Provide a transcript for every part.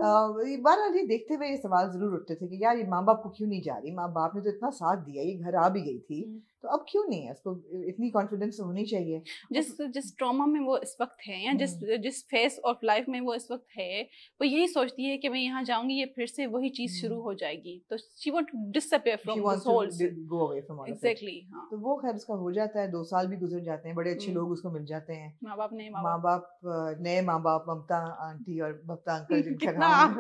बहरहाल ये देखते हुए ये सवाल जरूर उठते थे कि यार ये माँ बाप को क्यों नहीं जा रही, माँ बाप ने तो इतना साथ दिया, ये घर आ भी गई थी, तो अब क्यों नहीं है, उसको इतनी कॉन्फिडेंस होनी चाहिए। जिस ट्रॉमा में वो इस वक्त है या जिस फेस ऑफ लाइफ में वो इस वक्त है, वो यही सोचती है कि मैं यहाँ जाऊंगी ये फिर से वही चीज शुरू हो जाएगी, तो she want to disappear from this whole, go away from all of it. Exactly. हाँ, तो वो खैर उसका हो जाता है, 2 साल भी गुजर जाते हैं, बड़े अच्छे लोग उसको मिल जाते हैं, माँ बाप ने माँ बाप, नए माँ बाप, ममता आंटी और बप्ता अंकल जिनका कितना नाम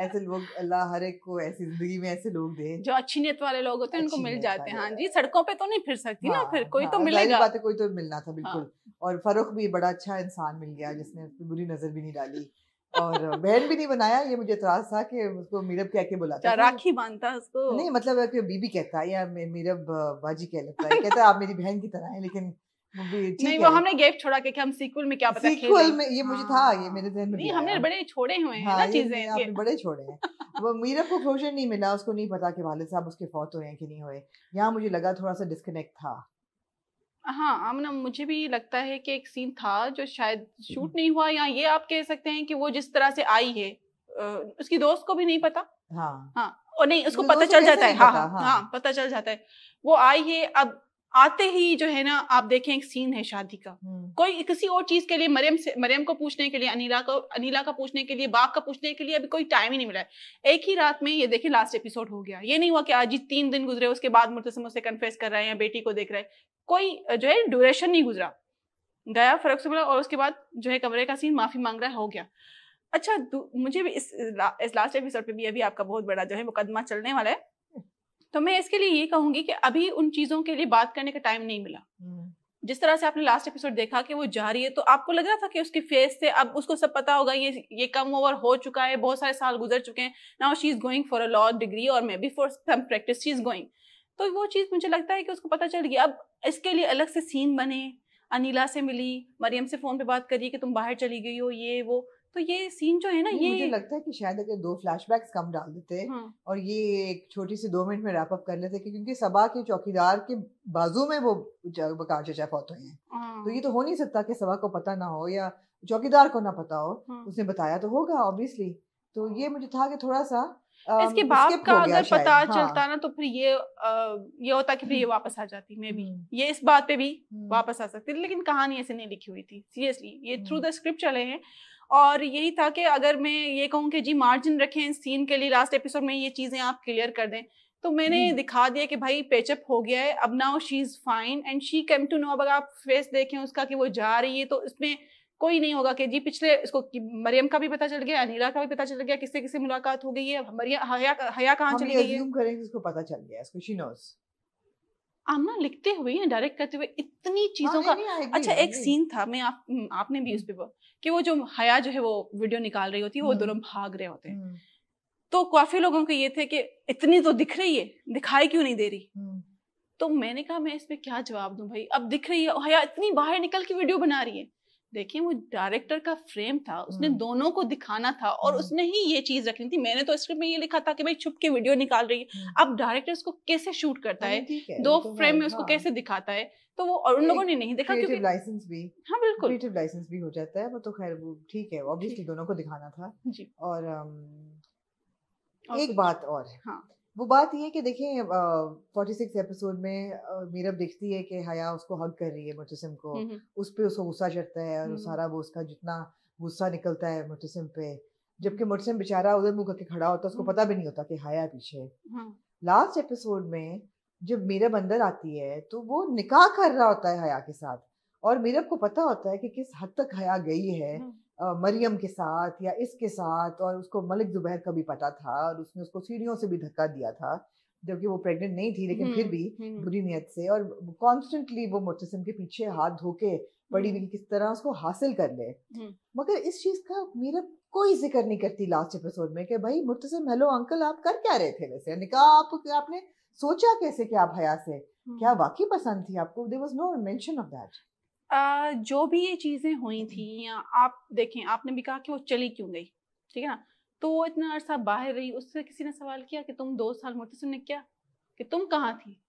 ऐसे लोग, अल्लाह हर एक को ऐसी जिंदगी में ऐसे लोग दे जो अच्छी नीयत वाले लोग होते हैं उनको अच्छी मिल नीयत जाते हैं। वाले। हाँ जी, सड़कों पे तो नहीं फिर सकती ना, फिर कोई तो जाहिर मिलेगा। बात है, कोई तो मिलना था बिल्कुल। हाँ। और फरुख भी बड़ा अच्छा इंसान मिल गया जिसने उसकी बुरी नजर भी नहीं डाली और बहन भी नहीं बनाया। ये मुझे एतराज था कि उसको मीरब कह के बुलाता था, राखी बांधता उसको, नहीं मतलब कि बीबी कहता है या मीरब बाजी कह लेता है, कहता है आप मेरी बहन की तरह है, लेकिन वो भी नहीं ठीक वो है। हमने गैप छोड़ा कि हम सीक्वल में क्या पता सीक्वल खेलें। में ये मुझे था, ये मेरे ज़हन में भी नहीं, आया। हमने बड़े छोड़े हुए हैं हाँ, ना ये चीजें आपने बड़े छोड़े हैं। वो मीरब को क्लोजर नहीं मिला, उसको नहीं पता कि वालिद साहब उसके फौत हुए हैं कि नहीं हुए। यहाँ मुझे लगा थोड़ा सा डिस्कनेक्ट था। हाँ, आमना मुझे भी लगता है कि एक सीन था जो शायद शूट नहीं हुआ, या ये आप कह सकते हैं कि वो जिस तरह से आई है उसकी दोस्त को भी नहीं पता। हाँ, हाँ, और नहीं उसको उसके पता दोस्त को चल कैसे जाता है। नहीं हाँ पता, हाँ हाँ। हाँ, पता चल जाता है। वो आई है, अब आते ही जो है ना, आप देखें एक सीन है शादी का, कोई किसी और चीज के लिए मरियम को पूछने के लिए, अनिला का पूछने के लिए, बाप का पूछने के लिए अभी कोई टाइम ही नहीं मिला है। एक ही रात में ये देखिए लास्ट एपिसोड हो गया। ये नहीं हुआ कि आज ही 3 दिन गुजरे उसके बाद मुर्तसिम उससे कन्फेस कर रहा है या बेटी को देख रहा है, कोई जो है ड्यूरेशन नहीं गुजरा, गया फर्क से बोला और उसके बाद जो है कमरे का सीन, माफी मांग रहा है, हो गया। अच्छा, मुझे भी इस लास्ट एपिसोड पे भी अभी आपका बहुत बड़ा जो है मुकदमा चलने वाला है, तो मैं इसके लिए ये कहूंगी कि अभी उन चीजों के लिए बात करने का टाइम नहीं मिला। जिस तरह से आपने लास्ट एपिसोड देखा कि वो जा रही है, तो आपको लग रहा था कि उसकी फेस से अब उसको सब पता होगा, ये कम ओवर हो चुका है, बहुत सारे साल गुजर चुके हैं, now she is going for a law degree और maybe for some practice she is going. तो वो चीज मुझे लगता है कि उसको पता चल गया। अब इसके लिए अलग से सीन बने, अनिला से मिली, मरियम से फोन पे बात करिए कि तुम बाहर चली गई हो, ये वो, तो ये सीन जो है ना, ये मुझे लगता है कि शायद अगर 2 फ्लैशबैक्स कम डाल देते और ये एक छोटी सी 2 मिनट में रैप अप कर लेते, क्योंकि सबा के चौकीदार के बाजू में वो बकार चचा फौत हुए हैं, तो ये तो हो नहीं सकता कि सबा को पता ना हो या चौकीदार को ना पता हो। उसने बताया तो होगा ऑब्वियसली। तो ये मुझे था कि थोड़ा सा इसके बाप का अगर पता चलता ना, तो फिर ये होता कि फिर ये वापस आ जाती, मे बी ये इस बात पे भी वापस आ सकती, लेकिन कहानी ऐसे नहीं लिखी हुई थी सीरियसली, ये थ्रू द स्क्रिप्ट चले हैं। और यही था कि अगर मैं ये कहूँ कि जी मार्जिन रखें इस सीन के लिए, लास्ट एपिसोड में ये चीजें आप क्लियर कर दें, तो मैंने दिखा दिया कि भाई पेचअप हो गया है, अब now she is fine and she came to know. अगर आप फेस देखें उसका कि वो जा रही है, तो इसमें कोई नहीं होगा कि जी पिछले इसको मरियम का भी पता चल गया, अनिला का भी पता चल गया, किससे किससे मुलाकात हो गई है, मरियम हया कहाँ चली गई है। हम करेंगे इसको पता चल गया, इसको शी नोस। आमना लिखते हुए या डायरेक्ट करते हुए इतनी चीजों का। अच्छा, एक सीन था, मैं आपने भी उस पे कि वो जो हया जो है वो वीडियो निकाल रही होती है, वो दोनों भाग रहे होते हैं, तो काफी लोगों के ये थे कि इतनी तो दिख रही है, दिखाई क्यों नहीं दे रही। तो मैंने कहा मैं इसमें क्या जवाब दूं भाई, अब दिख रही है, हया इतनी बाहर निकल के वीडियो बना रही है। देखिए वो डायरेक्टर का फ्रेम था, उसने दोनों को दिखाना था और उसने ही ये चीज रखनी थी। मैंने तो स्क्रिप्ट में ये लिखा था कि भाई छुप के वीडियो निकाल रही है। अब डायरेक्टर उसको कैसे शूट करता है, 2 फ्रेम में उसको कैसे दिखाता है, तो वो और उन लोगों ने नहीं देखा, क्योंकि लाइसेंस भी, हाँ बिल्कुल क्रिएटिव लाइसेंस भी हो जाता है वो, तो खैर वो ठीक है, ऑब्वियसली दोनों को दिखाना था जी। और एक बात और है, हाँ, वो बात ये कि देखें 46 एपिसोड में मीरब देखती है कि हया उसको हग कर रही है मुर्तसिम को, उस पे उसको गुस्सा चढ़ता है और सारा वो उसका जितना गुस्सा निकलता है मुर्तसिम पे, जबकि मुर्तसिम बेचारा उधर मुंह करके खड़ा होता है, उसको पता भी नहीं होता कि हया पीछे। लास्ट एपिसोड में जब मीरब अंदर आती है तो वो निकाह कर रहा होता है हया के साथ, और मीरब को पता होता है कि किस हद तक हया गई है मरियम के साथ या इसके साथ, और उसको मलिक जुबैर का भी पता था और उसने उसको सीढ़ियों से भी धक्का दिया था जबकि वो प्रेग्नेंट नहीं थी, लेकिन फिर भी बुरी नियत से, और कॉन्स्टेंटली वो मुर्तसिम के पीछे हाथ धोके पड़ी हुई किस तरह उसको हासिल कर ले। मगर इस चीज का मीरब कोई जिक्र नहीं करती लास्ट एपिसोड में कि भाई मुर्तसिम, हेलो अंकल, आप कर क्या रहे थे वैसे, निकाह आपने सोचा कैसे कि आप हया से, क्या वाकई पसंद थी आपको? There was no mention of that. जो भी ये चीजें हुई थी, या आप देखें, आपने भी कहा कि वो चली क्यों गई, ठीक है ना, तो वो इतना अरसा बाहर रही, उससे किसी ने सवाल किया कि तुम 2 साल, मुर्तसिम ने क्या कि तुम कहाँ थी,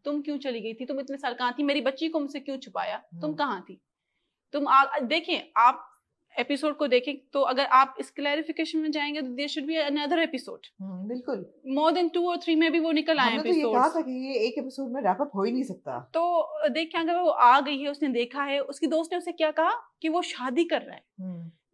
तुम क्यों चली गई थी, तुम इतने साल कहाँ थी, मेरी बच्ची को मुझसे क्यों छुपाया, तुम कहाँ थी, तुम देखें, आप एपिसोड को देखें तो अगर आप इस क्लैरिफिकेशन में जाएंगे तो there should be another episode. बिल्कुल, मोर देन 2 और 3 में भी वो निकल आए हमने तो ये कहा था कि ये एक एपिसोड में रैप अप हो ही नहीं सकता। तो देखिए अगर वो आ गई है, उसने देखा है, उसकी दोस्त ने उसे क्या कहा कि वो शादी कर रहा है,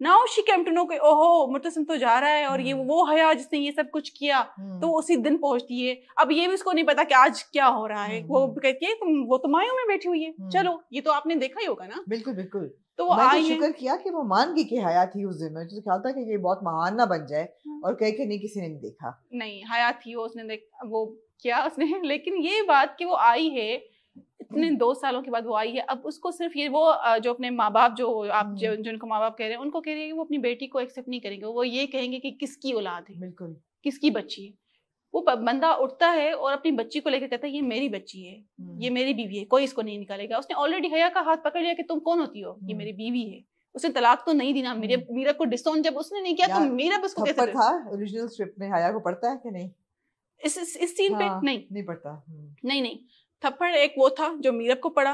now she came to know कि ओहो मुतसिम तो जा रहा है और ये वो हया जिसने ये सब कुछ किया, तो उसी दिन पहुंचती है। अब ये भी उसको नहीं पता कि आज क्या हो रहा है, वो कहती है वो तो मायूं में बैठी हुई है। चलो ये तो आपने देखा ही होगा ना। बिल्कुल बिल्कुल, तो वो आई शुक्र किया कि वो मान गई कि हया थी उस दिन में, तो ख्याल था कि ये बहुत महान ना बन जाए और कहे कि नहीं किसी ने नहीं देखा। नहीं, हया थी वो, उसने वो किया उसने। लेकिन ये बात कि वो आई है इतने 2 सालों के बाद वो आई है, अब उसको सिर्फ ये वो जो अपने माँ बाप जो आप जिनको माँ बाप कह रहे हैं उनको कह रही है कि वो अपनी बेटी को एक्सेप्ट नहीं करेंगे, वो ये कहेंगे कि किसकी औलाद है, बिल्कुल किसकी बच्ची है। वो बंदा उठता है और अपनी बच्ची को लेकर कहता है ये मेरी बच्ची है, ये मेरी बीवी है, कोई इसको नहीं निकालेगा। उसने ऑलरेडी हया का हाथ पकड़ लिया कि तुम कौन होती हो, ये मेरी बीवी है। उसने तलाक तो नहीं दी ना, मीरब को डिसोन जब उसने नहीं किया तो मीरब उसको कैसे था ओरिजिनल स्क्रिप्ट में हया को पड़ता है कि नहीं इस सीन पे? नहीं पड़ता। नहीं थप्पड़ एक वो था जो मीरब को पड़ा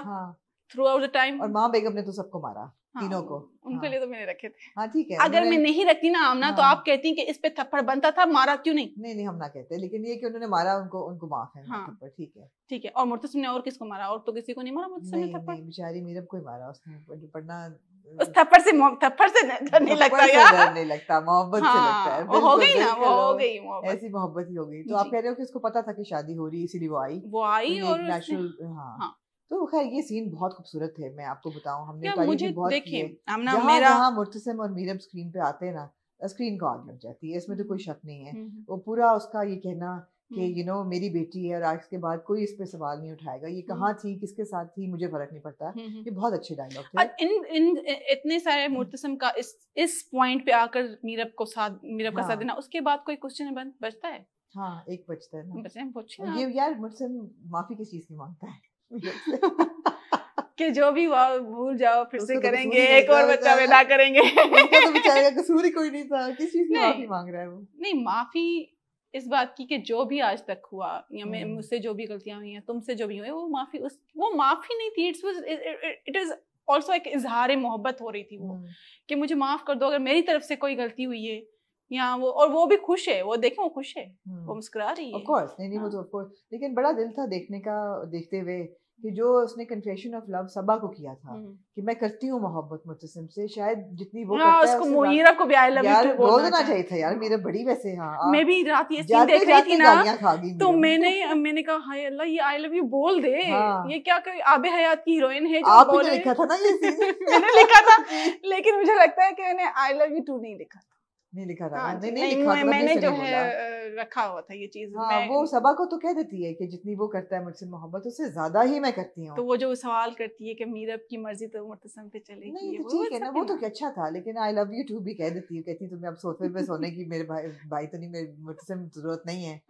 थ्रू आउट द टाइम, और माँ बेगम ने तो सबको मारा, तीनों को। उनके लिए तो मैंने रखे थे। हाँ ठीक है, अगर मैं नहीं रखती ना आमना तो आप कहती कि इस पे थप्पड़ बनता था, मारा क्यों नहीं? नहीं हम ना कहते, लेकिन ये कि उन्होंने मारा, उनको माफ है थप्पड़, ठीक है। और मुर्तसिम ने और किसको मारा? और तो किसी को नहीं मारा मुर्तसिम ने थप्पड़। बेचारी मीरब को ही मारा उसने, पढ़ना उस थप्पड़ से डर नहीं लगता यार, डर नहीं लगता, मोहब्बत से लगता है। वो हो गई ना, वो हो गई मोहब्बत, ऐसी मोहब्बत ही हो गई। तो आप कह रहे हो कि उसको पता था कि शादी हो रही, इसीलिए वो आई और नेचुरल। हाँ तो खैर ये सीन बहुत खूबसूरत है, मैं आपको बताऊं, हमने मुझे बहुत देखिए जहाँ मुर्तसिम और मीरब स्क्रीन पे आते हैं ना, स्क्रीन को आग लग जाती है, इसमें तो कोई शक नहीं है। वो पूरा उसका ये कहना कि यू नो मेरी बेटी है और आज के बाद कोई इस पे सवाल नहीं उठाएगा, ये कहाँ थी, किसके साथ थी, मुझे फर्क नहीं पड़ता। ये बहुत अच्छे डायलॉग थे। इन इतने सारे मुर्तसिम का इस पॉइंट पे आकर मीरब का साथ देना, उसके बाद कोई क्वेश्चन बचता है? हाँ एक बचता है ना, ये यार मुर्तसिम माफी किस चीज की मांगता है कि जो भी भूल जाओ फिर से करेंगे, एक और बच्चा पैदा करेंगे। उसका तो बेचारे का कसूर ही कोई नहीं था, किस चीज की माफी मांग रहा है वो? नहीं, माफी इस बात की कि जो भी आज तक हुआ या मुझसे जो भी गलतियां हुई हैं, तुमसे जो भी हुई, वो माफी नहीं थी, इट इज ऑल्सो एक इजहार मोहब्बत हो रही थी वो, कि मुझे माफ कर दो अगर मेरी तरफ से कोई गलती हुई है, या वो भी खुश है, वो देखें वो खुश है, वो मुस्कुरा रही है। ऑफ कोर्स, नहीं वो तो ऑफ कोर्स, लेकिन बड़ा दिल था देखते हुए कि जो उसने कन्फेशन ऑफ लव सबा को किया था कि मैं करती हूँ मोहब्बत मुतसिम से, शायद जितनी वो करता है उसको मुहीरा को भी आई लव यू बोल देना चाहिए था यार, मेरा बड़ी वैसे। हाँ मैं भी रात ये सीन देख रही थी ना, तो मैंने कहा हाय अल्लाह, ये आई लव यू बोल दे। ये क्या कोई आबे हयात की हीरोइन है जो आपने लिखा था ना ये सीन? मैंने लिखा था, लेकिन मुझे लगता है कि मैंने आई लव यू टू नहीं लिखा था। नहीं लिखा था। नहीं लिखा था, मैंने जो है रखा हुआ था ये चीज। वो सबा को तो कह देती है कि जितनी वो करता है मुझसे मोहब्बत, उससे ज्यादा ही मैं करती हूँ। तो वो जो सवाल करती है कि मीरब की मर्जी तो मुर्तसिम पे चलेगी, नहीं तो ठीक है ना, वो तो अच्छा था, लेकिन आई लव यू टू भी कह देती है, कहती तुम्हें अब सोफे पे सोने की मेरे भाई तो नहीं, मेरे मुर्तसिम जरूरत नहीं है।